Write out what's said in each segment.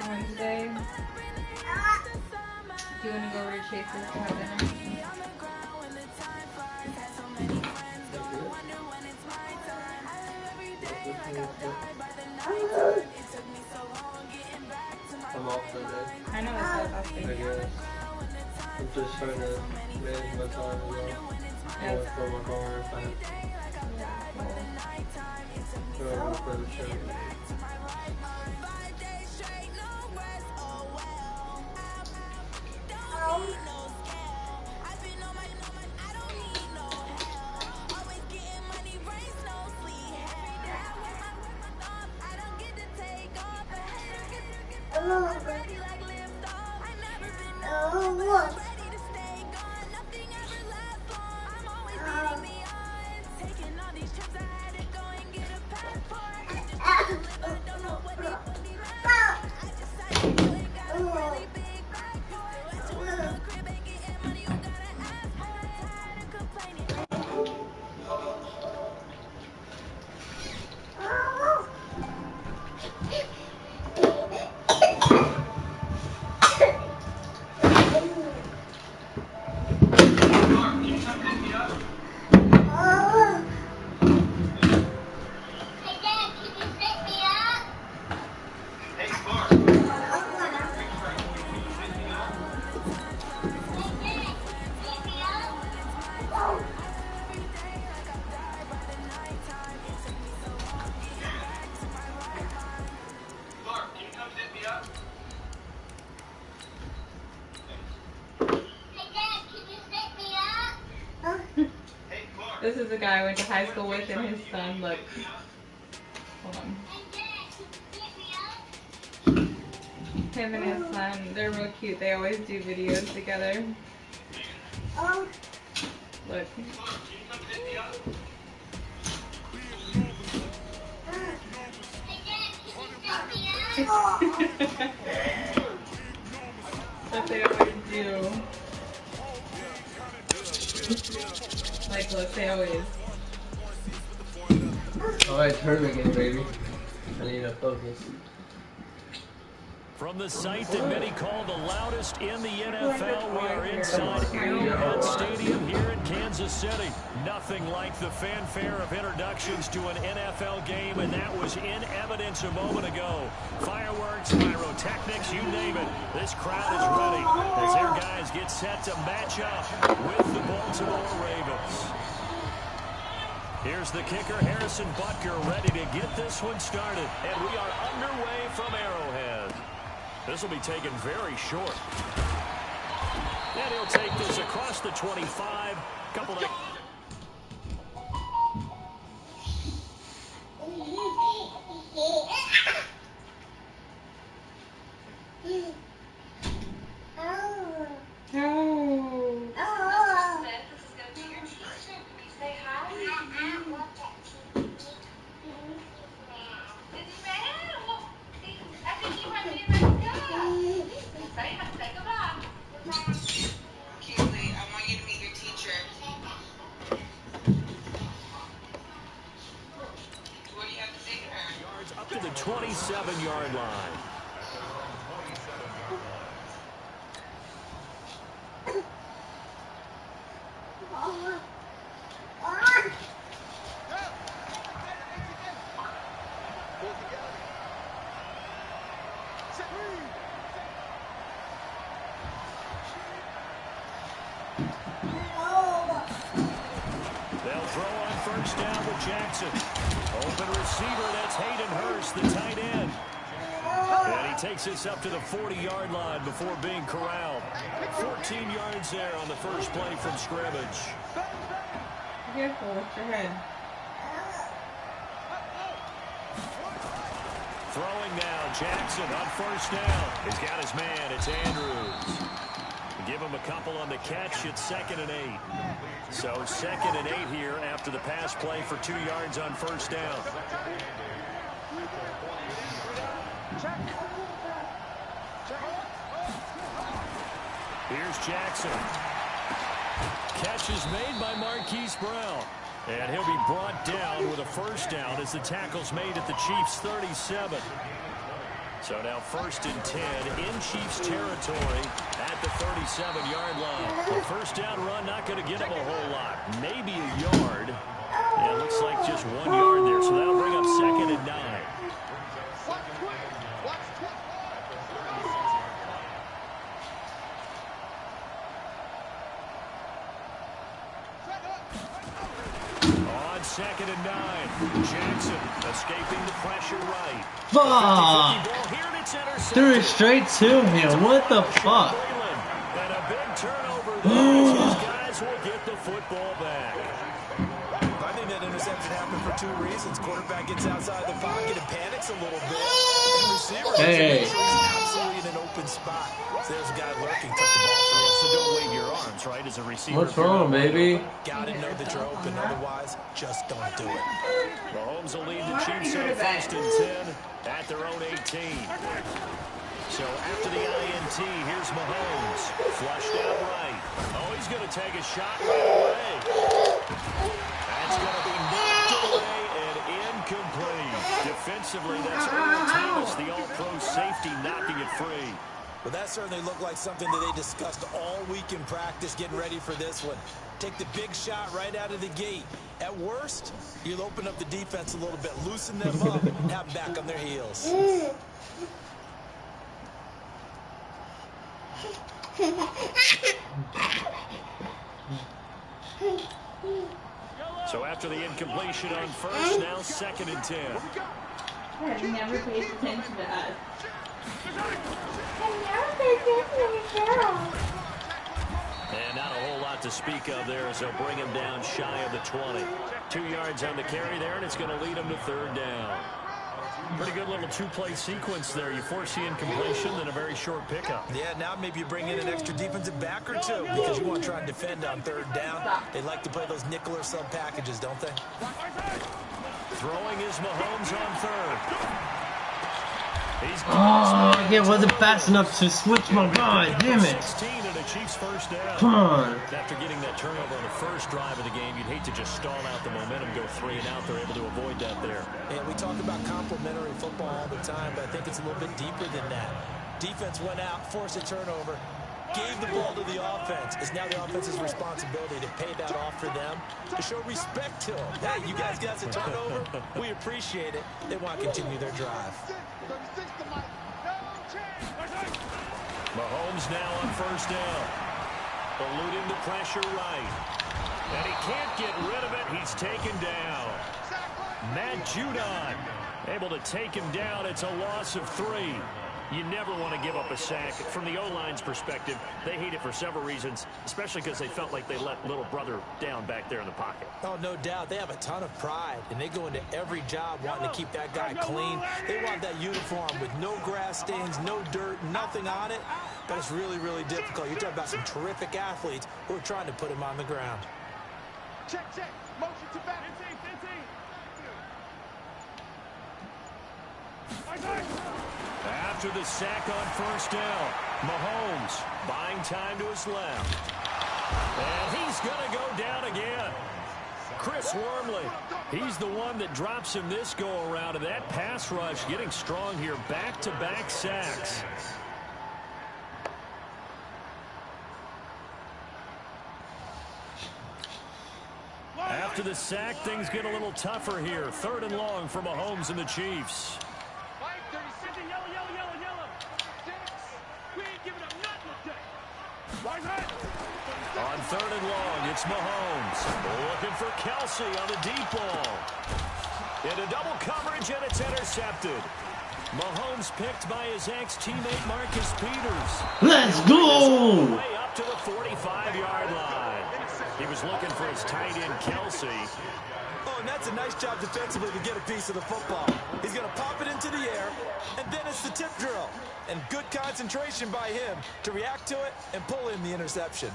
Wednesday. Do you want to go over to Chase's to have dinner? I'm off for the day. I know that's what I was I guess. I'm just trying to manage my time as well. I want to throw my car if I have to. For the show. This is the guy I went to high school with and his son. Look. Hold on. Him and his son, they're real cute. They always do videos together. Look. That they always do. Like, look, they always. Alright, tournament game, baby. I need to focus. From the site that many call the loudest in the NFL, we are inside Arrowhead Stadium here in Kansas City. Nothing like the fanfare of introductions to an NFL game, and that was in evidence a moment ago. Fireworks, pyrotechnics, you name it. This crowd is ready as their guys get set to match up with the Baltimore Ravens. Here's the kicker, Harrison Butker, ready to get this one started. And we are underway from Arrowhead. This will be taken very short. And he'll take this across the 25. Couple of... Up to the 27-yard line. They'll throw on first down with Jackson. Open receiver, that's Hayden Hurst, the tight end. And he takes this up to the 40-yard line before being corralled. 14 yards there on the first play from scrimmage. Careful with your head. Throwing now, Jackson on first down. He's got his man, it's Andrews. Give him a couple on the catch. It's 2nd and 8. So 2nd and 8 here after the pass play for 2 yards on first down. Here's Jackson. Catch is made by Marquise Brown. And he'll be brought down with a first down as the tackle's made at the Chiefs' 37. So now 1st and 10 in Chiefs territory at the 37-yard line. The first down run not going to get him a whole lot. Maybe a yard. Yeah, it looks like just 1 yard there. So that'll bring up 2nd and 9. On 2nd and 9, Jackson escaping the pressure right. Fuck! 3 straight to him. What the fuck? And a big turnover there. These guys will get the football back. I think that interception happened for 2 reasons. Quarterback gets outside the pocket and panics a little bit. And receiver is absolutely in an open spot. So there's a guy lurking, took the ball from you. So don't wave your arms, right, as a receiver. What's wrong, baby? Gotta know that you're open. Otherwise, just don't do it. Mahomes will lead the Chiefs on 1st and 10 at their own 18. So after the INT, here's Mahomes. Flushed out right. Oh, he's going to take a shot right away. That's going to be knocked away and incomplete. Defensively, that's Earl Thomas, the all-pro safety, knocking it free. Well, that certainly looked like something that they discussed all week in practice, getting ready for this one. Take the big shot right out of the gate. At worst, you'll open up the defense a little bit, loosen them up, and have them back on their heels. So after the incompletion on 1st, now 2nd and 10. I've never paid attention to us. And not a whole lot to speak of there as they'll bring him down shy of the 20. 2 yards on the carry there, and it's going to lead him to 3rd down. Pretty good little 2-play sequence there. You force the incompletion, then a very short pickup. Yeah, now maybe you bring in an extra defensive back or 2 because you want to try and defend on 3rd down. They like to play those nickel or sub packages, don't they? Throwing is Mahomes on 3rd. Oh, it wasn't fast enough to switch my guy. Damn it. 16 and a Chiefs first down. Come on. After getting that turnover on the first drive of the game, you'd hate to just stall out the momentum, go 3 and out. They're able to avoid that there. Yeah, we talk about complementary football all the time, but I think it's a little bit deeper than that. Defense went out, forced a turnover, gave the ball to the offense. It's now the offense's responsibility to pay that off for them, to show respect to them. Hey, you guys got the turnover. We appreciate it. They want to continue their drive. Mahomes now on 1st down. Eluding the pressure right. And he can't get rid of it. He's taken down. Matt Judon able to take him down. It's a loss of 3. You never want to give up a sack. From the O-line's perspective, they hate it for several reasons, especially because they felt like they let little brother down back there in the pocket. Oh, no doubt. They have a ton of pride, and they go into every job wanting to keep that guy clean. They want that uniform with no grass stains, no dirt, nothing on it. But it's really, really difficult. You're talking about some terrific athletes who are trying to put him on the ground. Check. Motion to back. After the sack on 1st down, Mahomes buying time to his left. And he's going to go down again. Chris Wormley, he's the one that drops him this go-around. And that pass rush getting strong here. Back-to-back sacks. After the sack, things get a little tougher here. 3rd and long for Mahomes and the Chiefs. On 3rd and long, it's Mahomes. Looking for Kelsey on the deep ball. Into double coverage, and it's intercepted. Mahomes picked by his ex-teammate Marcus Peters. Let's go! Way up to the 45-yard line. He was looking for his tight end, Kelsey. Oh, and that's a nice job defensively to get a piece of the football. He's going to pop it into the air, and then it's the tip drill. And good concentration by him to react to it and pull in the interception.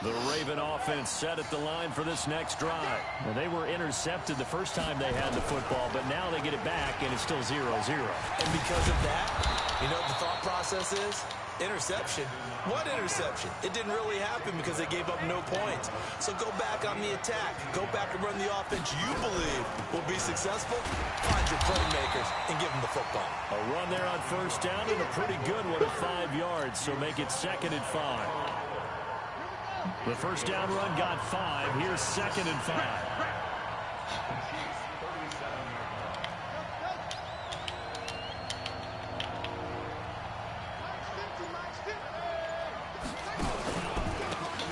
The Raven offense set at the line for this next drive. Well, they were intercepted the first time they had the football, but now they get it back, and it's still 0-0. And because of that, you know what the thought process is? Interception. What interception? It didn't really happen because they gave up no points. So go back on the attack. Go back and run the offense you believe will be successful. Find your playmakers and give them the football. A run there on first down and a pretty good one at 5 yards, so make it 2nd and 5. The first down run got 5. Here's 2nd and 5.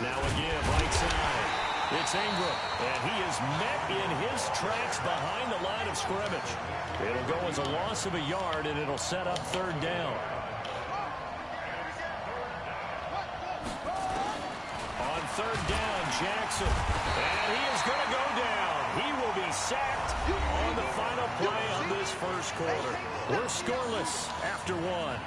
Now again, right side. It's Ingram, and he is met in his tracks behind the line of scrimmage. It'll go as a loss of a yard, and it'll set up 3rd down. On 3rd down, Jackson, and he is going to go down. He will be sacked on the final play of this first quarter. We're scoreless after 1.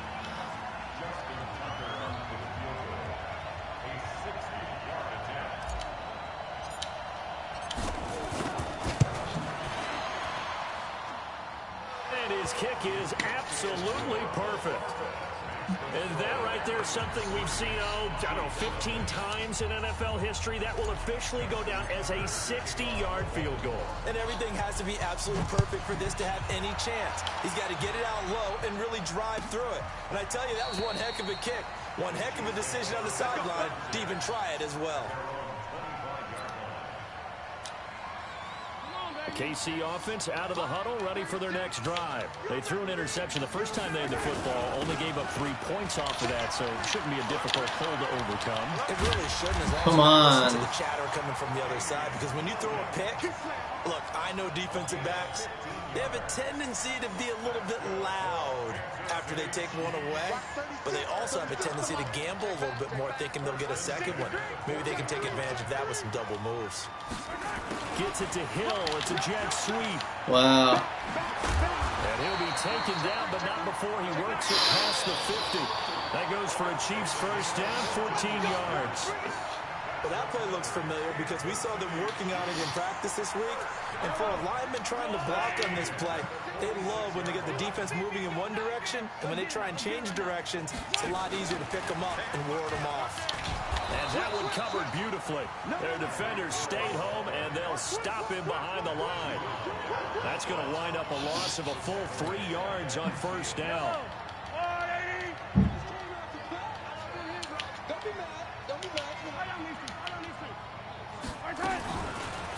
And his kick is absolutely perfect. And that right there is something we've seen, I don't know, 15 times in NFL history. That will officially go down as a 60-yard field goal. And everything has to be absolutely perfect for this to have any chance. He's got to get it out low and really drive through it. And I tell you, that was one heck of a kick. One heck of a decision on the sideline to even try it as well. KC offense out of the huddle, ready for their next drive. They threw an interception the first time they had the football, only gave up 3 points off of that, so it shouldn't be a difficult pull to overcome. It really shouldn't, as long Come as on. you listen to the chatter coming from the other side, because when you throw a pick, look, I know defensive backs, they have a tendency to be a little bit loud after they take one away, but they also have a tendency to gamble a little bit more, thinking they'll get a second one. Maybe they can take advantage of that with some double moves. Gets it to Hill. It's a jet sweep. Wow. And he'll be taken down, but not before he works it past the 50. That goes for a Chiefs first down, 14 yards. Well, that play looks familiar because we saw them working on it in practice this week. And for a lineman trying to block on this play, they love when they get the defense moving in one direction. And when they try and change directions, it's a lot easier to pick them up and ward them off. And that one covered beautifully. Their defenders stayed home, and they'll stop him behind the line. That's going to wind up a loss of a full 3 yards on first down.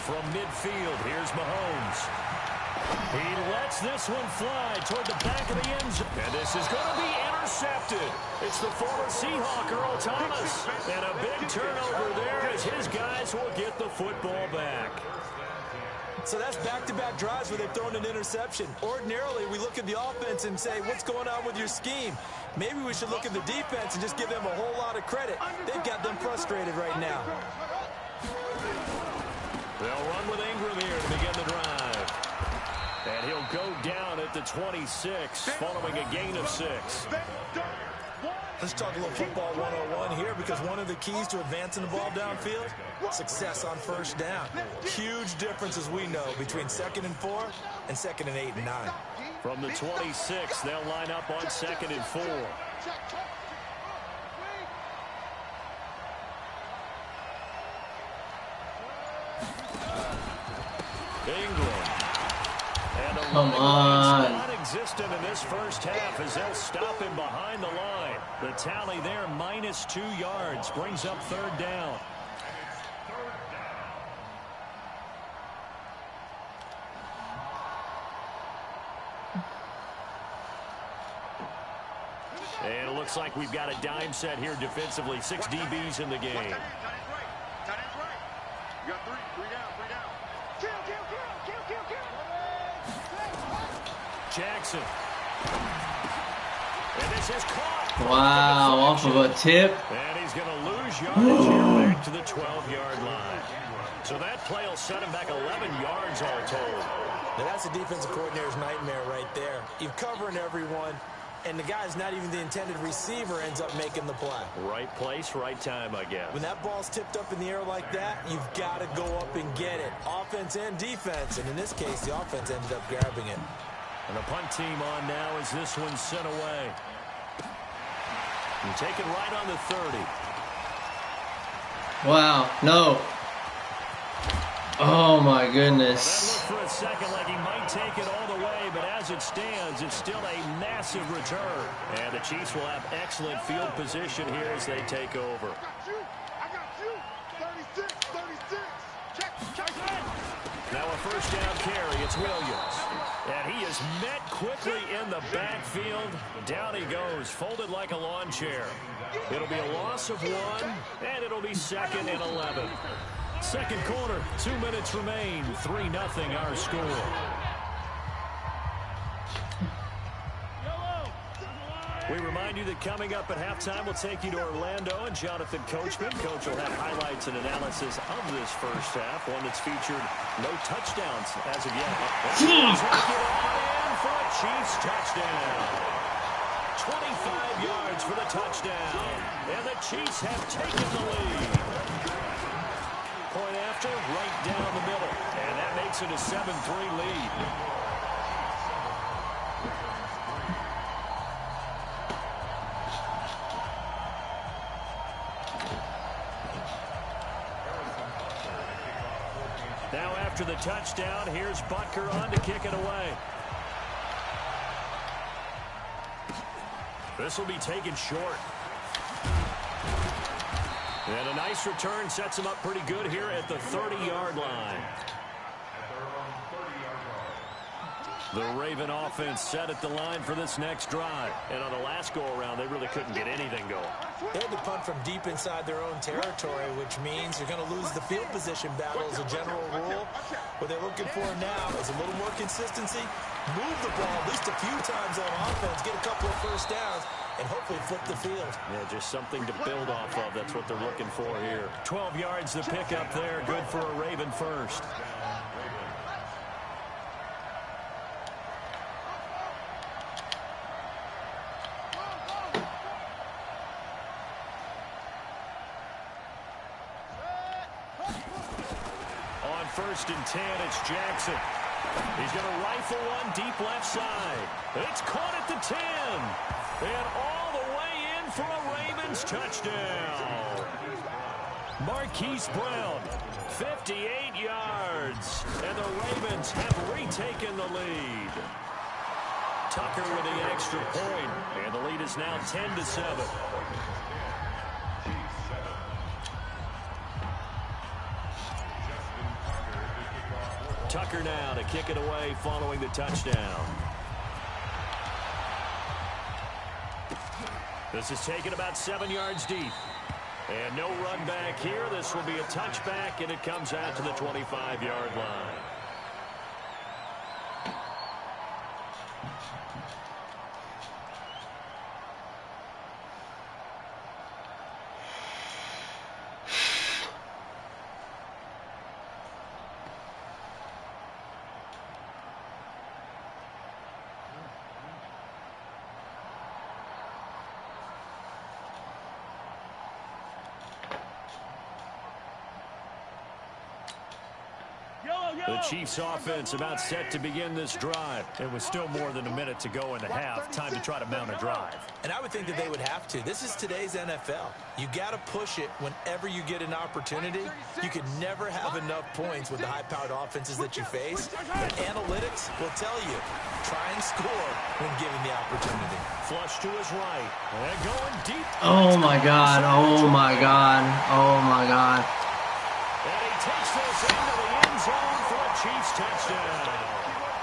From midfield, here's Mahomes. He lets this one fly toward the back of the end zone. And this is going to be intercepted. It's the former Seahawk, Earl Thomas. And a big turnover there as his guys will get the football back. So that's back-to-back drives where they've thrown an interception. Ordinarily, we look at the offense and say, what's going on with your scheme? Maybe we should look at the defense and just give them a whole lot of credit. They've got them frustrated right now. They'll run with Ingram here to begin the drive. And he'll go down at the 26, following a gain of 6. Let's talk a little football 101 here, because one of the keys to advancing the ball downfield, success on first down. Huge difference, as we know, between 2nd and 4 and 2nd and 8 and 9. From the 26, they'll line up on 2nd and 4. Ingram. And Come on. Non-existent in this first half as they'll stop him behind the line. The tally there, minus 2 yards, brings up 3rd down. And it looks like we've got a dime set here defensively. 6 DBs in the game. You got 3 down, 3 down. Kill. Jackson. And this is caught. Wow, off of a tip. And he's going to lose yardage here back to the 12-yard line. So that play will set him back 11 yards all told. Now that's a defensive coordinator's nightmare right there. You're covering everyone, and the guy's not even the intended receiver ends up making the play. Right place, right time, I guess. When that ball's tipped up in the air like that, you've got to go up and get it. Offense and defense, and in this case, the offense ended up grabbing it. And the punt team on now as this one's sent away. And taken right on the 30. Wow, no. Oh my goodness. Well, that looked for a second like he might take it all the way, but as it stands, it's still a massive return. And the Chiefs will have excellent field position here as they take over. I got you. 36, 36. Check. Now a first down carry. It's Williams. And he is met quickly in the backfield. Down he goes, folded like a lawn chair. It'll be a loss of 1, and it'll be 2nd and 11. Second quarter, 2 minutes remain. 3-0 our score. We remind you that coming up at halftime, we'll take you to Orlando and Jonathan Coachman. Coach will have highlights and analysis of this first half, one that's featured no touchdowns as of yet. Take it on in for a Chiefs touchdown. 25 yards for the touchdown. And the Chiefs have taken the lead. Point after, right down the middle. And that makes it a 7-3 lead. Now after the touchdown, here's Butker on to kick it away. This will be taken short. And a nice return sets him up pretty good here at the 30-yard line. The Raven offense set at the line for this next drive. And on the last go-around, they really couldn't get anything going. They had to punt from deep inside their own territory, which means you're going to lose the field position battle as a general rule. What they're looking for now is a little more consistency, move the ball at least a few times on offense, get a couple of first downs, and hopefully flip the field. Yeah, just something to build off of. That's what they're looking for here. 12 yards to pick up there. Good for a Raven first. On 1st and 10, it's Jackson. He's going to rifle one deep left side. It's caught at the 10. And all the way in for a Ravens touchdown. Marquise Brown, 58 yards. And the Ravens have retaken the lead. Tucker with the extra point. And the lead is now 10-7. Tucker now to kick it away following the touchdown. This is taken about 7 yards deep. And no run back here. This will be a touchback, and it comes out to the 25-yard line. The Chiefs offense about set to begin this drive. And with still more than a minute to go in the half, time to try to mount a drive. And I would think that they would have to. This is today's NFL. You got to push it whenever you get an opportunity. You could never have enough points with the high-powered offenses that you face. But analytics will tell you, try and score when given the opportunity. Flush to his right. And going deep. Oh my God. Oh my God. Oh my God. And he takes this into the end zone for a Chiefs touchdown.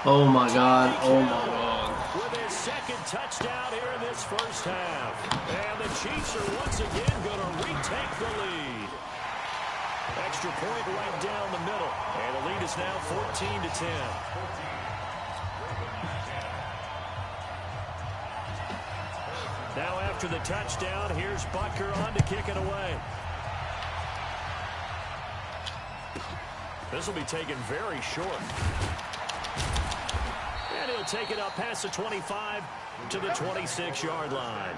Oh my God. Oh my God. With his second touchdown here in this first half. And the Chiefs are once again going to retake the lead. Extra point right down the middle. And the lead is now 14-10. Now after the touchdown, here's Butker on to kick it away. This will be taken very short. And he'll take it up past the 25 to the 26-yard line.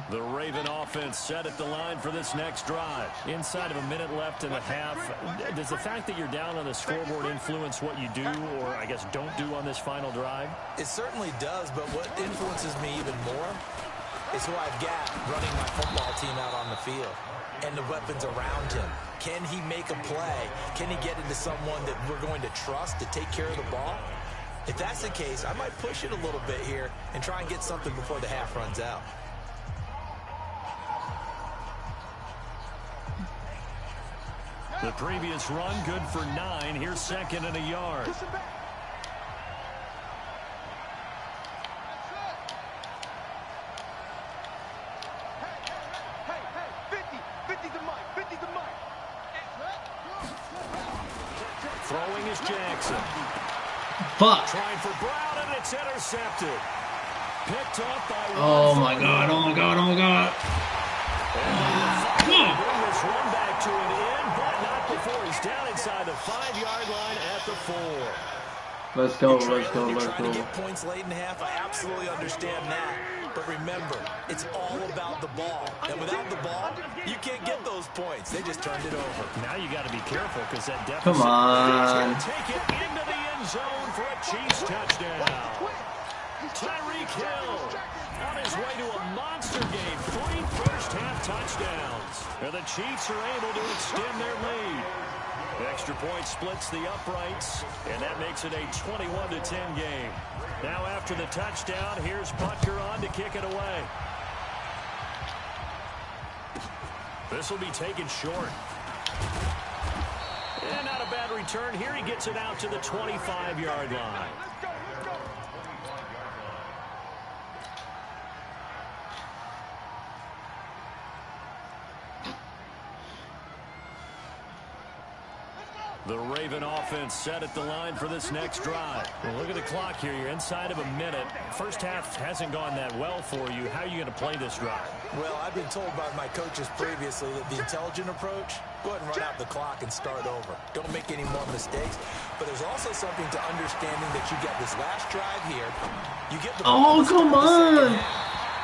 The Raven offense set at the line for this next drive. Inside of a minute left in the half, does the fact that you're down on the scoreboard influence what you do, or I guess don't do on this final drive? It certainly does, but what influences me even more is who I've got running my football team out on the field and the weapons around him. Can he make a play? Can he get into someone that we're going to trust to take care of the ball? If that's the case, I might push it a little bit here and try and get something before the half runs out. The previous run, good for 9. Here's second and a yard. Throwing is Jackson. Fuck. Trying for Brown, and it's intercepted. Picked up by Oh my god, oh my god, oh my god. Bring this one back to an end, but not before he's down inside the 5-yard line at the 4. Let's go, let's go, let's Trying to go. get points late in the half, I absolutely understand that. But remember, it's all about the ball. And without the ball, you can't get those points. They just turned it over. Now you got to be careful because that deficit. Come on. Take it into the end zone for a Chiefs touchdown. Tyreek Hill on his way to a monster game. 3 first-half touchdowns. And the Chiefs are able to extend their lead. The extra point splits the uprights, and that makes it a 21-10 game. Now after the touchdown, here's Butker on to kick it away. This will be taken short. And not a bad return here. He gets it out to the 25-yard line. The Raven offense set at the line for this next drive. Well, look at the clock here. You're inside of a minute. First half hasn't gone that well for you. How are you going to play this drive? Well, I've been told by my coaches previously that the intelligent approach, go ahead and run out the clock and start over. Don't make any more mistakes. But there's also something to understanding that you get this last drive here. You get the Oh, come on.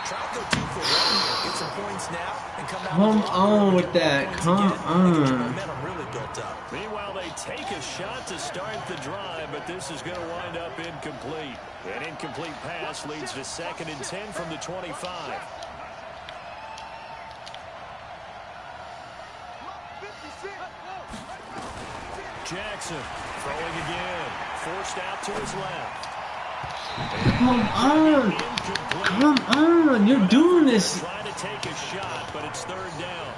Try to go 2 for 1 here. Get some points now and come out. Come on with that. Come on. Momentum really built up. Meanwhile, they take a shot to start the drive, but this is going to wind up incomplete. An incomplete pass leads to 2nd and 10 from the 25. Jackson throwing again. Forced out to his left. Come on. Come on. You're doing this. Trying to take a shot, but it's 3rd down.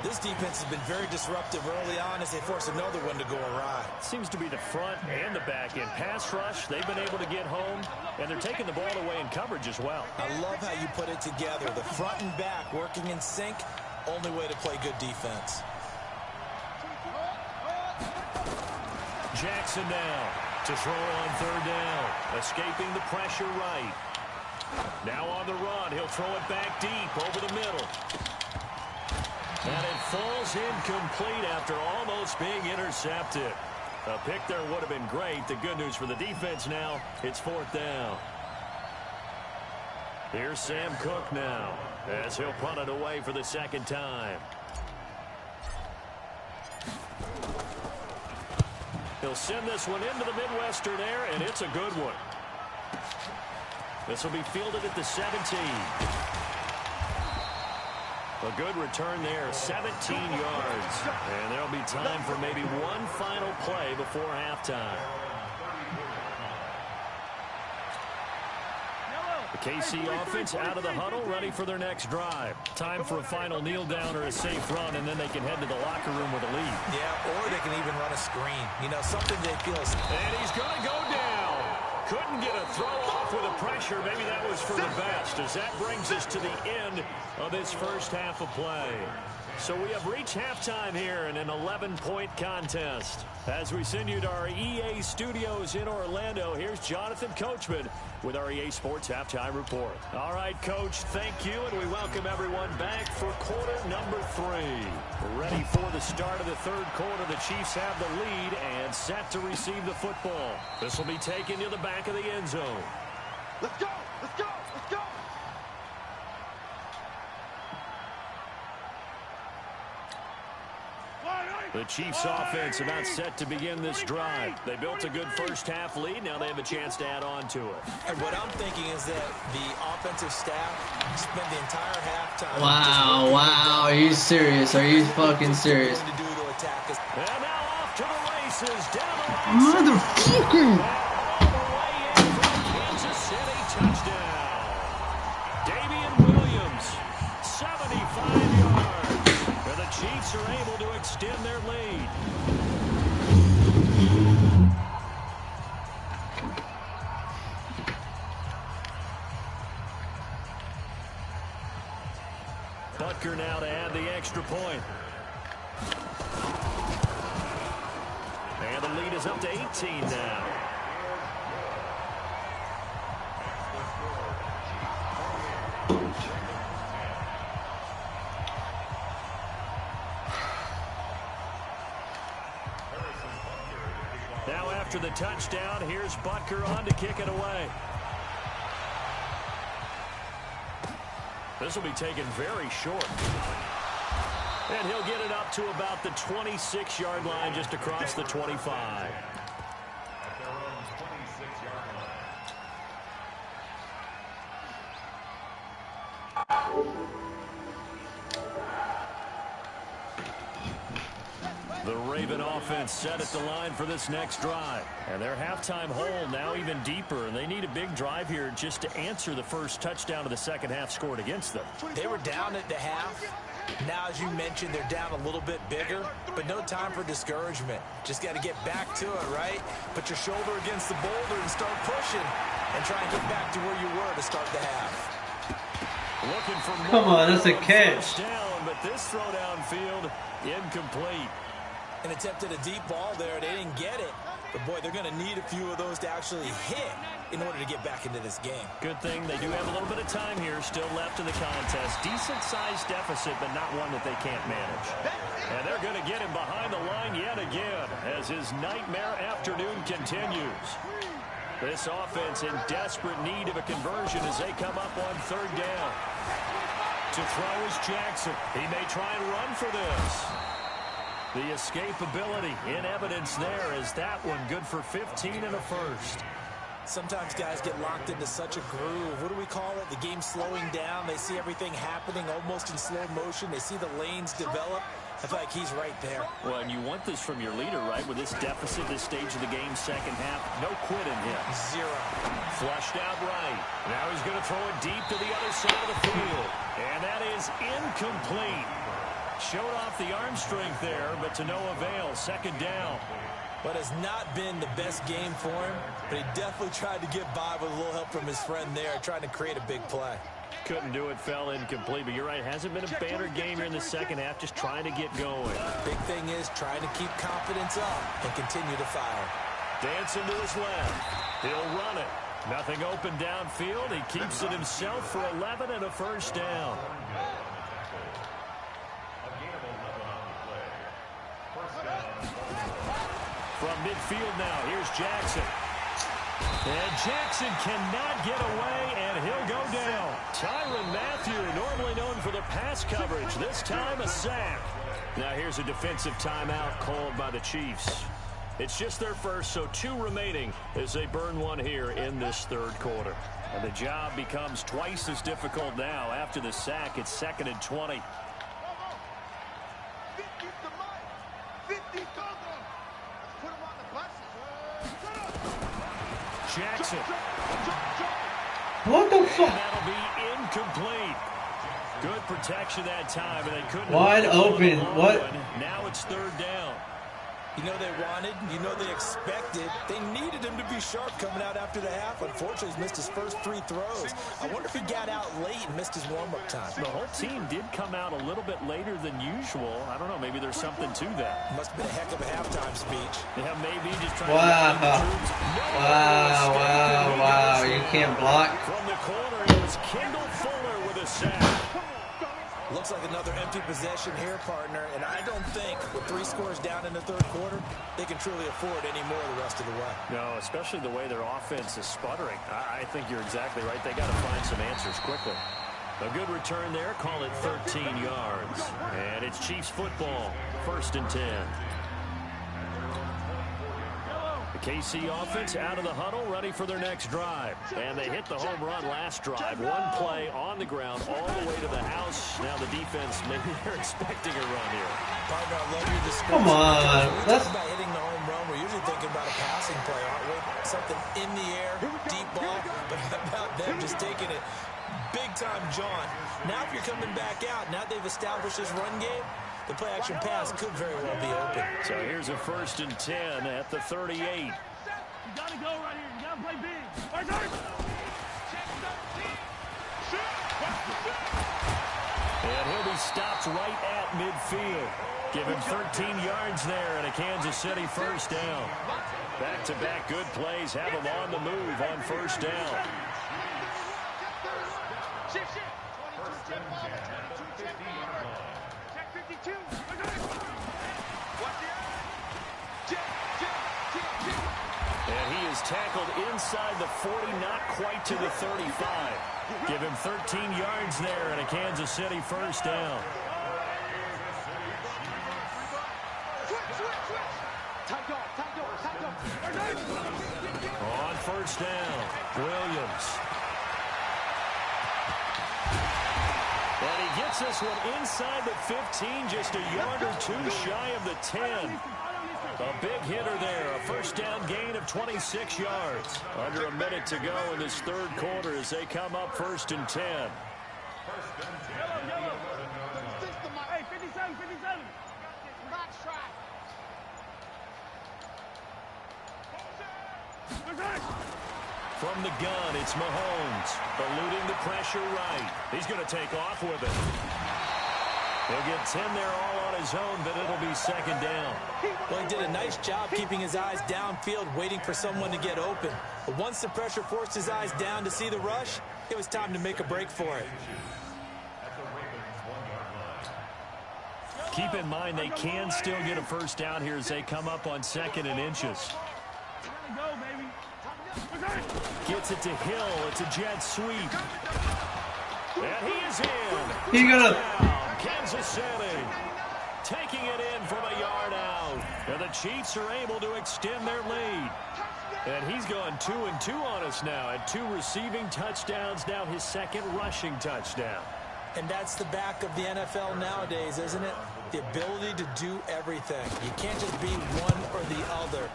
This defense has been very disruptive early on as they force another one to go awry. Seems to be the front and the back end. Pass rush, they've been able to get home, and they're taking the ball away in coverage as well. I love how you put it together. The front and back working in sync, only way to play good defense. Jackson now to throw on 3rd down. Escaping the pressure right. Now on the run, he'll throw it back deep over the middle. And it falls incomplete after almost being intercepted. A pick there would have been great. The good news for the defense now, it's 4th down. Here's Sam Cook now as he'll punt it away for the 2nd time. He'll send this one into the Midwestern air, and it's a good one. This will be fielded at the 17. A good return there, 17 yards. And there'll be time for maybe one final play before halftime. The KC offense out of the huddle, ready for their next drive. Time for a final kneel down or a safe run, and then they can head to the locker room with a lead. Yeah, or they can even run a screen. You know, something they feel. And he's going to go down. Couldn't get a throw off with the pressure. Maybe that was for the best, as that brings us to the end of this first half of play. So we have reached halftime here in an 11-point contest. As we send you to our EA studios in Orlando, here's Jonathan Coachman with our EA Sports Halftime Report. All right, Coach, thank you, and we welcome everyone back for quarter number 3. Ready for the start of the third quarter. The Chiefs have the lead and set to receive the football. This will be taken to the back of the end zone. Let's go! Let's go! Let's go! The Chiefs offense about set to begin this drive. They built a good first half lead. Now they have a chance to add on to it. And what I'm thinking is that the offensive staff spent the entire halftime. Wow, are you serious? Are you fucking serious? And now off to the races, down the right Motherfucker! all the way in for the Kansas City touchdown. Damian Williams, 75 yards. And the Chiefs are able to extend their lead. Butker now to add the extra point. And the lead is up to 18 now. Now after the touchdown, here's Butker on to kick it away. This will be taken very short. And he'll get it up to about the 26-yard line, just across the 25. The Raven offense set at the line for this next drive. And their halftime hole now even deeper, and they need a big drive here just to answer the first touchdown of the second half scored against them. They were down at the half. Now, as you mentioned, they're down a little bit bigger, but no time for discouragement. Just got to get back to it, right? Put your shoulder against the boulder and start pushing and try and get back to where you were to start the half. Looking for more. Come on, that's a catch. Down, but this throw downfield incomplete. And attempted a deep ball there. They didn't get it. But, boy, they're going to need a few of those to actually hit in order to get back into this game. Good thing they do have a little bit of time here still left in the contest. Decent-sized deficit, but not one that they can't manage. And they're going to get him behind the line yet again as his nightmare afternoon continues. This offense in desperate need of a conversion as they come up on third down. To throw is Jackson. He may try and run for this. The escapability in evidence there is that one good for 15 and a first. Sometimes guys get locked into such a groove. What do we call it? The game slowing down. They see everything happening almost in slow motion. They see the lanes develop. I feel like he's right there. Well, and you want this from your leader, right? With this deficit, this stage of the game, second half, no quit in him. Zero. Flushed out right. Now he's going to throw it deep to the other side of the field. And that is incomplete. Showed off the arm strength there, but to no avail. Second down. But has not been the best game for him, but he definitely tried to get by with a little help from his friend there, trying to create a big play. Couldn't do it, fell incomplete, but you're right, hasn't been a banner game here in the second half, just trying to get going. Big thing is trying to keep confidence up and continue to fire. Dancing to his left. He'll run it. Nothing open downfield. He keeps it himself for 11 and a first down. From midfield now, here's Jackson. And Jackson cannot get away, and he'll go down. Tyrann Mathieu, normally known for the pass coverage, this time a sack. Now here's a defensive timeout called by the Chiefs. It's just their first, so 2 remaining as they burn one here in this third quarter. And the job becomes twice as difficult now. After the sack, it's 2nd and 20. Jackson. What the fuck? That'll be incomplete. Good protection that time, and they couldn't. Wide open. What? Now it's third down. You know they wanted, you know they expected. They needed him to be sharp coming out after the half. Unfortunately, he's missed his first 3 throws. I wonder if he got out late and missed his warm-up time. The whole team did come out a little bit later than usual. I don't know, maybe there's something to that. Must have been a heck of a halftime speech. Yeah, maybe just trying Wow, you can't block. From the corner, it was Kendall Fuller with a sack. Looks like another empty possession here, partner, and I don't think with 3 scores down in the 3rd quarter, they can truly afford any more the rest of the way. No, especially the way their offense is sputtering. I think you're exactly right. They got to find some answers quickly. A good return there. Call it 13 yards. And it's Chiefs football. 1st and 10. KC offense out of the huddle, ready for their next drive. And they hit the home run last drive. 1 play on the ground all the way to the house. Now the defense, maybe they're expecting a run here. Partner, I love your description. Come on. When we talk about hitting the home run, we're usually thinking about a passing play, aren't we? Something in the air, deep ball. But how about them just taking it big-time jaunt? Now if you're coming back out, now they've established this run game, the play-action pass could very well be open. So here's a 1st and 10 at the 38. You gotta go right here. You gotta play big. And he'll be stopped right at midfield. Give him 13 yards there and a Kansas City 1st down. Back-to-back good plays have him on the move on 1st down. And he is tackled inside the 40, not quite to the 35. Give him 13 yards there and a Kansas City 1st down. On 1st down, Williams. And he gets this one inside the 15, just a yard or 2 shy of the 10. A big hitter there, a 1st down gain of 26 yards. Under a minute to go in this 3rd quarter as they come up 1st and 10. Hey, 57, 57. From the gun, it's Mahomes, eluding the pressure right. He's going to take off with it. He'll get 10 there all on his own, but it'll be 2nd down. Well, he did a nice job keeping his eyes downfield, waiting for someone to get open. But once the pressure forced his eyes down to see the rush, it was time to make a break for it. Keep in mind they can still get a 1st down here as they come up on 2nd and inches. Gets it to Hill. It's a jet sweep. And he is in. He gonna. Kansas City taking it in from a yard out. And the Chiefs are able to extend their lead. And he's gone 2-2 on us now. At 2 receiving touchdowns, now his 2nd rushing touchdown. And that's the back of the NFL nowadays, isn't it? The ability to do everything. You can't just be one or the other.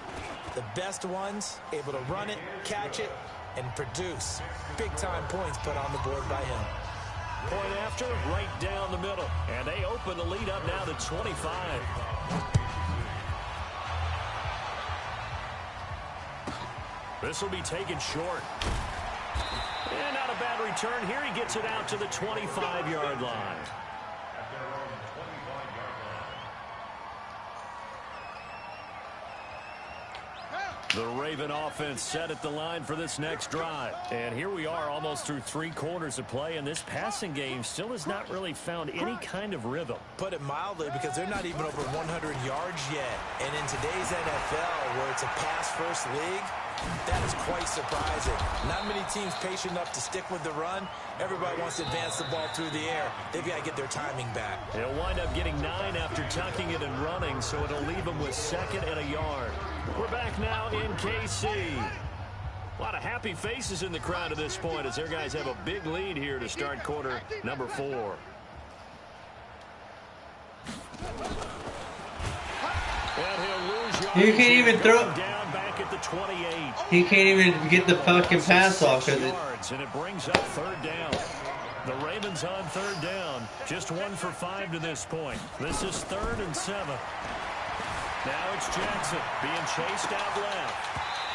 The best ones able to run it, catch it, and produce big-time points put on the board by him. Point after, right down the middle. And they open the lead up now to 25. This will be taken short. And not a bad return here. He gets it out to the 25-yard line. The Raven offense set at the line for this next drive. And here we are almost through 3 quarters of play, and this passing game still has not really found any kind of rhythm. Put it mildly, because they're not even over 100 yards yet. And in today's NFL, where it's a pass-first league, that is quite surprising. Not many teams patient enough to stick with the run. Everybody wants to advance the ball through the air. They've got to get their timing back. He'll wind up getting 9 after tucking it and running, so it'll leave him with 2nd and a yard. We're back now in KC. A lot of happy faces in the crowd at this point as their guys have a big lead here to start quarter number 4. And he'll lose yards. You can't even throw. Down back at the 28. He can't even get the fucking pass off because it. And it brings up 3rd down. The Ravens on 3rd down. Just 1 for 5 to this point. This is 3rd and 7. Now it's Jackson being chased out left.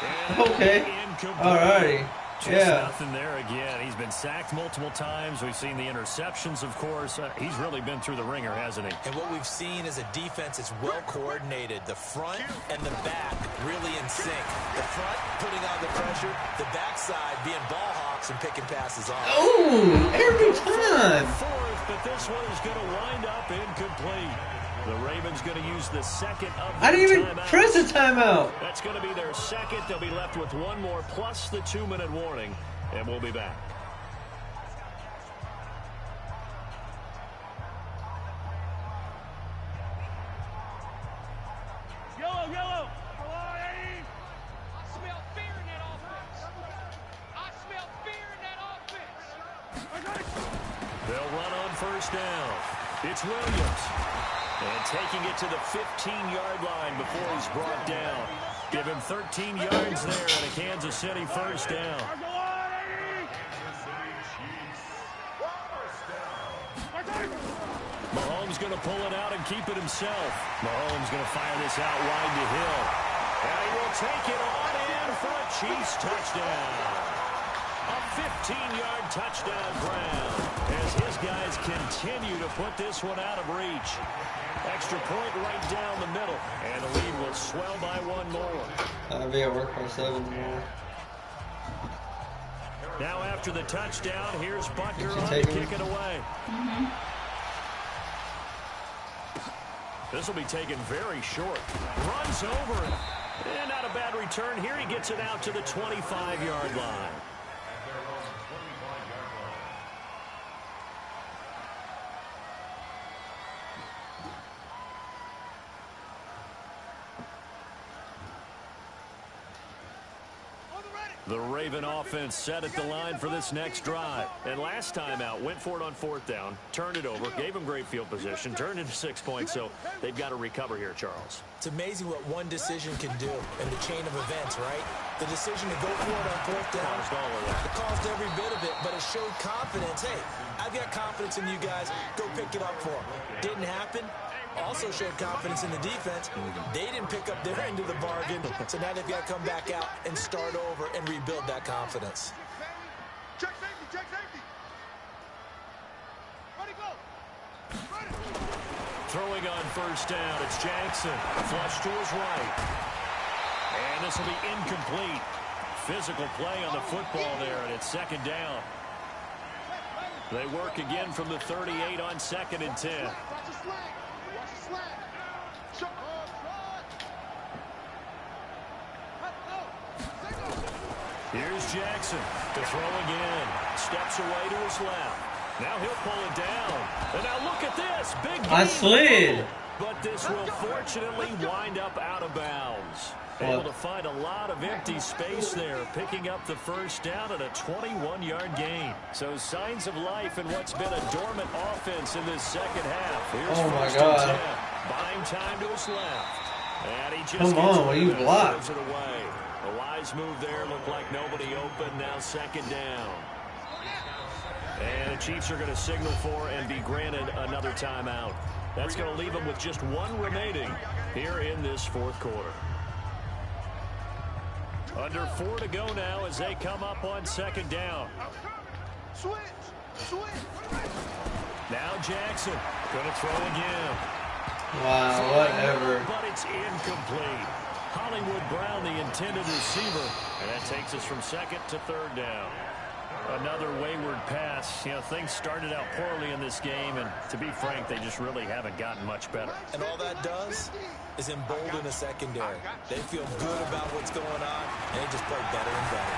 And Okay. incomplete. Alrighty. Just Yeah. nothing there again. He's been sacked multiple times. We've seen the interceptions, of course. He's really been through the ringer, hasn't he? And what we've seen is a defense that's well coordinated. The front and the back really in sync. The front putting on the pressure. The backside being ball hawks and picking passes off. Oh, every time. Fourth, but this one is going to wind up incomplete. The Ravens going to use the second of I their didn't even timeout. press a timeout. That's going to be their second. They'll be left with one more plus the 2-minute warning, and we'll be back. Yellow, yellow. I smell fear in that offense. I smell fear in that offense. They'll run on first down. It's Williams. And taking it to the 15-yard line before he's brought down. Give him 13 yards there and a Kansas City first down. Mahomes going to pull it out and keep it himself. Mahomes going to fire this out wide to Hill. And he will take it on in for a Chiefs touchdown. A 15-yard touchdown ground as his guys continue to put this one out of reach. Extra point right down the middle, and the lead will swell by one more. I'll be at work by 7 more. Now after the touchdown, here's Butker on to take kick him? it away. This will be taken very short. Runs over it. And not a bad return here. He gets it out to the 25-yard line. The Raven offense set at the line for this next drive. And last time out, went for it on fourth down, turned it over, gave him great field position, turned into 6 points, so they've got to recover here, Charles. It's amazing what one decision can do in the chain of events, right? The decision to go for it on fourth down, it caused every bit of it, but it showed confidence. Hey, I've got confidence in you guys. Go pick it up for them. Didn't happen. Also showed confidence in the defense. They didn't pick up their end of the bargain, so now they've got to come back out and start over and rebuild that confidence. Check safety, check safety. Ready, go. Ready. Throwing on first down, it's Jackson. Flush to his right. And this will be incomplete. Physical play on the football there, and it's second down. They work again from the 38 on 2nd and 10. Watch the slant. Watch the slant. Show. Here's Jackson to throw again. Steps away to his left. Now he'll pull it down. And now look at this. Big game. I slid. But this will fortunately wind up out of bounds. Able to find a lot of empty space there, picking up the first down at a 21-yard gain. So signs of life in what's been a dormant offense in this second half. Here's Oh my first God. and 10. Buying time to his left. And he just Come gets on, will you rid of it, block? throws it away. A wise move there. Looked like nobody open. Now second down. And the Chiefs are going to signal for and be granted another timeout. That's going to leave them with just one remaining here in this fourth quarter. Under 4 to go now as they come up on second down. Switch. Switch. Now Jackson going to throw again. Wow, whatever. But it's incomplete. Hollywood Brown, the intended receiver. And that takes us from second to third down. Another wayward pass. You know, things started out poorly in this game, and to be frank, they just really haven't gotten much better. And all that does is embolden the secondary. They feel good about what's going on, and they just play better and better.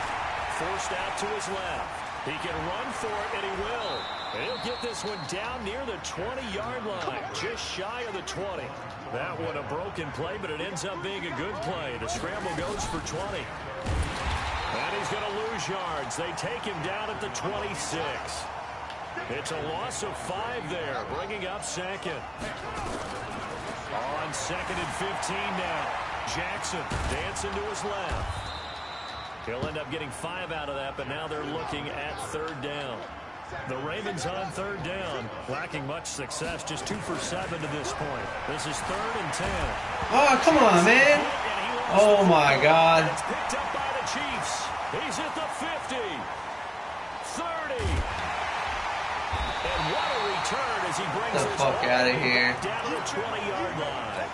Forced out to his left. He can run for it, and he will. And he'll get this one down near the 20-yard line, just shy of the 20. That one a broken play, but it ends up being a good play. The scramble goes for 20. And he's going to lose yards. They take him down at the 26. It's a loss of 5 there, bringing up second. On second and 15 now. Jackson dancing to his left. He'll end up getting 5 out of that, but now they're looking at third down. The Ravens on third down, lacking much success, just 2 for 7 to this point. This is 3rd and 10. Oh, come on, man. Oh, my God. It's picked up by the Chiefs. He's at the 50, 30. And what a return as he brings the this fuck out of here. Down to the 20-yard line.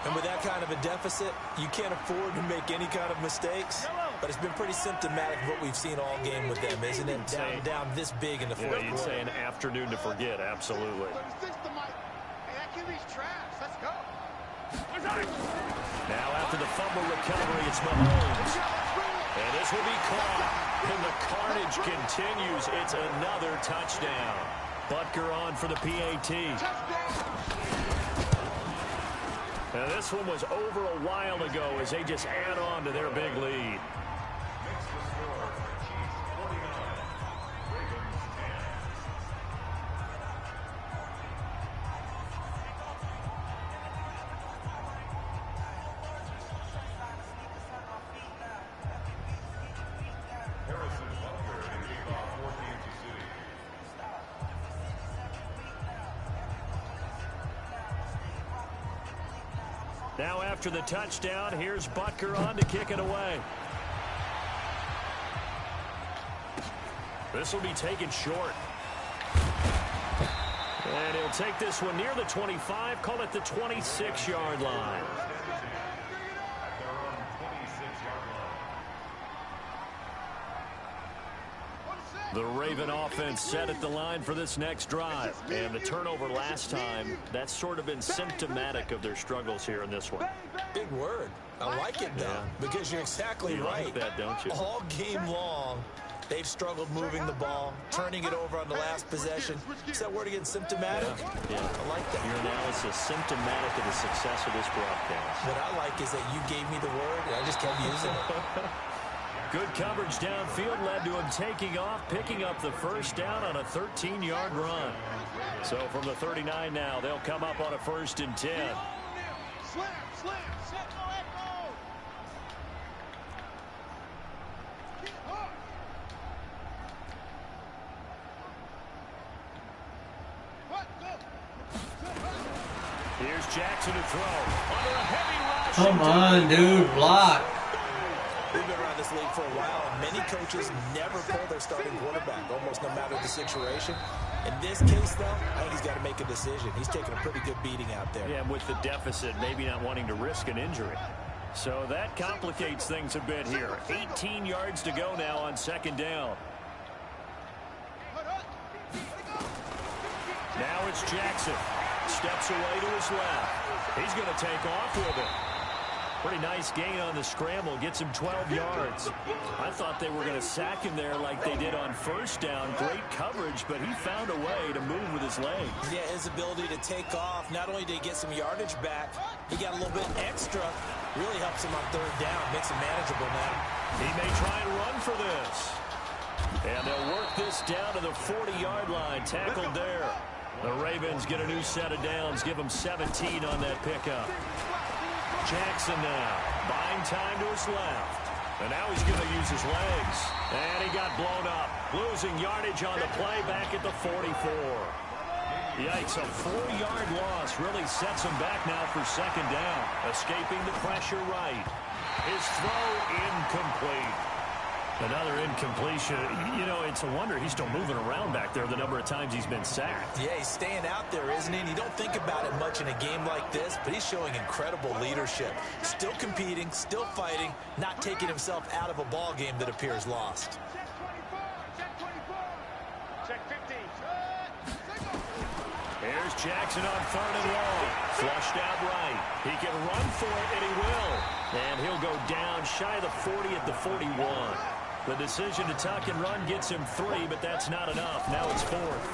And with that kind of a deficit, you can't afford to make any kind of mistakes. But it's been pretty symptomatic of what we've seen all game with them, isn't it? Down this big in the fourth quarter. You'd say an afternoon to forget, absolutely. Now after the fumble recovery, it's Mahomes. And this will be caught. And the carnage continues. It's another touchdown. Butker on for the PAT. Now this one was over a while ago as they just add on to their big lead. Now after the touchdown, here's Butker on to kick it away. This will be taken short. And he'll take this one near the 25, call it the 26-yard line. The Raven offense set at the line for this next drive. And the turnover last time, that's sort of been symptomatic of their struggles here in this one. Big word. I like it, though, because you're exactly right. Like that, don't you? All game long, they've struggled moving the ball, turning it over on the last possession. Is that word again, symptomatic? Yeah. I like that. Your analysis symptomatic of the success of this broadcast. What I like is that you gave me the word, and I just kept using it. Good coverage downfield led to him taking off, picking up the first down on a 13-yard run. So from the 39 now, they'll come up on a 1st and 10. Here's Jackson to throw. Under a heavy rush. Come on, dude. Block. We've been around this league for a while, and many coaches never pull their starting quarterback, almost no matter the situation. In this case, though, I think he's got to make a decision. He's taking a pretty good beating out there. Yeah, with the deficit, maybe not wanting to risk an injury. So that complicates things a bit here. 18 yards to go now on 2nd down. Now it's Jackson. Steps away to his left. He's going to take off with it. Pretty nice gain on the scramble. Gets him 12 yards. I thought they were going to sack him there like they did on 1st down. Great coverage, but he found a way to move with his legs. Yeah, his ability to take off. Not only did he get some yardage back, he got a little bit extra. Really helps him on 3rd down. Makes him manageable now. He may try and run for this. And they'll work this down to the 40-yard line. Tackled there. The Ravens get a new set of downs. Give them 17 on that pickup. Jackson now, buying time to his left. And now he's going to use his legs. And he got blown up. Losing yardage on the play back at the 44. Yikes, a 4-yard loss really sets him back now for 2nd down. Escaping the pressure right. His throw incomplete. Another incompletion. You know, it's a wonder he's still moving around back there the number of times he's been sacked. Yeah, he's staying out there, isn't he? And you don't think about it much in a game like this, but he's showing incredible leadership. Still competing, still fighting, not taking himself out of a ball game that appears lost. Check 15. Here's Jackson on 3rd and long. Flushed out right. He can run for it, and he will. And he'll go down shy of the 40 at the 41. The decision to tuck and run gets him 3, but that's not enough. Now it's 4th.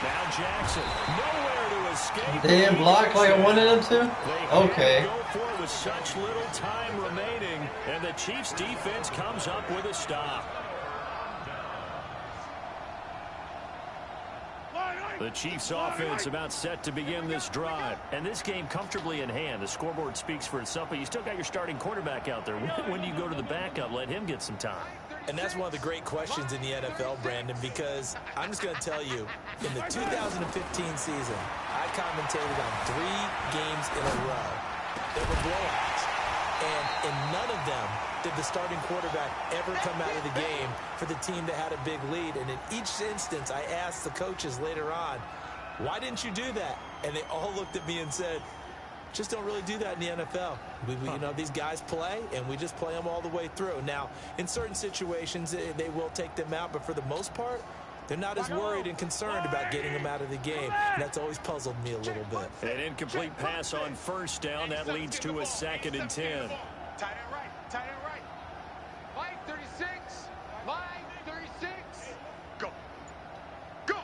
Now Jackson, nowhere to escape. They didn't block like I wanted them to? Okay. Go for it with such little time remaining, and the Chiefs defense comes up with a stop. The Chiefs offense about set to begin this drive. And this game comfortably in hand. The scoreboard speaks for itself, but you still got your starting quarterback out there. When you go to the backup, let him get some time. And that's one of the great questions in the NFL, Brandon, because I'm just going to tell you, in the 2015 season, I commentated on 3 games in a row. They were blowouts. And in none of them did the starting quarterback ever come out of the game for the team that had a big lead. And in each instance, I asked the coaches later on, why didn't you do that? And they all looked at me and said, just don't really do that in the NFL. You know, these guys play, and we just play them all the way through. Now, in certain situations, they will take them out, but for the most part, they're not as worried and concerned about getting them out of the game. And that's always puzzled me a little bit. An incomplete pass on first down. That leads to a 2nd and 10. Tight end right. Tight end right. Line 36. Line 36. Go. Go.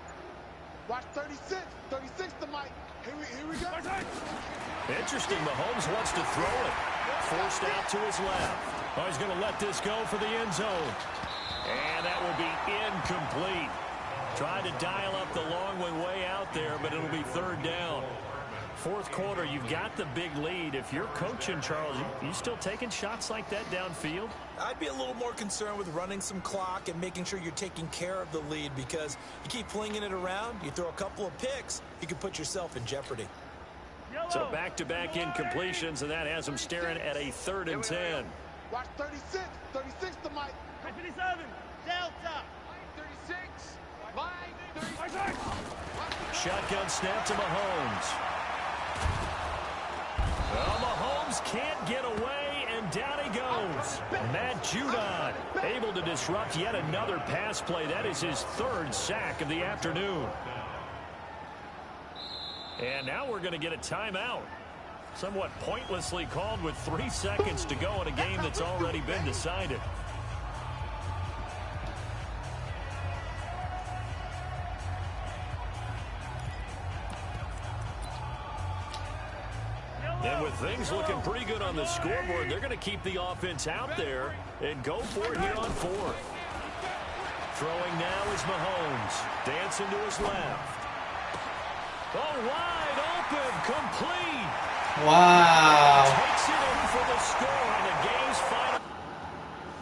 Watch 36. 36 to Mike. Here we go. Interesting. Mahomes wants to throw it. Forced out to his left. Oh, he's going to let this go for the end zone. And that will be incomplete. Tried to dial up the long one way out there, but it'll be 3rd down. 4th quarter, you've got the big lead. If you're coaching, Charles, you still taking shots like that downfield? I'd be a little more concerned with running some clock and making sure you're taking care of the lead, because you keep flinging it around, you throw a couple of picks, you can put yourself in jeopardy. So back-to-back incompletions, and that has them staring at a 3rd and 10. Watch 36. 36 to Mike. 57. Delta. 36. Line 36. Shotgun snap to Mahomes. Well, Mahomes can't get away, and down he goes. Matt Judon able to disrupt yet another pass play. That is his 3rd sack of the afternoon. And now we're going to get a timeout. Somewhat pointlessly called with 3 seconds to go in a game that's already been decided. And with things looking pretty good on the scoreboard, they're going to keep the offense out there and go for it here on 4th. Throwing now is Mahomes. Dancing to his left. Oh, wide open, complete. Wow. Takes it in for the score, and the game's 5.